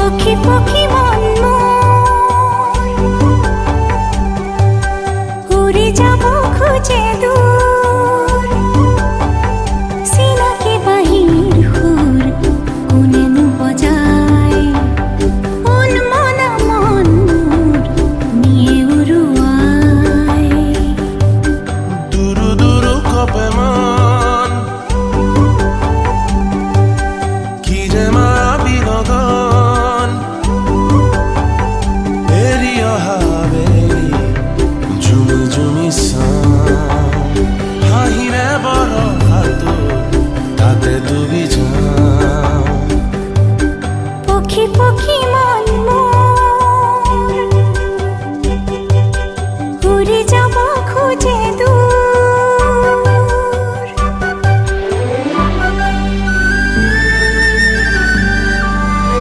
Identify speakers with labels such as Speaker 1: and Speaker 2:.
Speaker 1: পক্ষী পক্ষী মন উড়ে যাব খুঁজে দূর সিনাকি বাহির হুর কোনেন বজায় মন মনা মন নিয়ে উড়ুয়ায়
Speaker 2: দুরু দুরু কপে মন কি যে মা বিনোদন এরি অহাবেরি জুমি জুমি হাহিরে বড় হাতু তাতে ডুবি যাও
Speaker 1: পক্ষী পক্ষী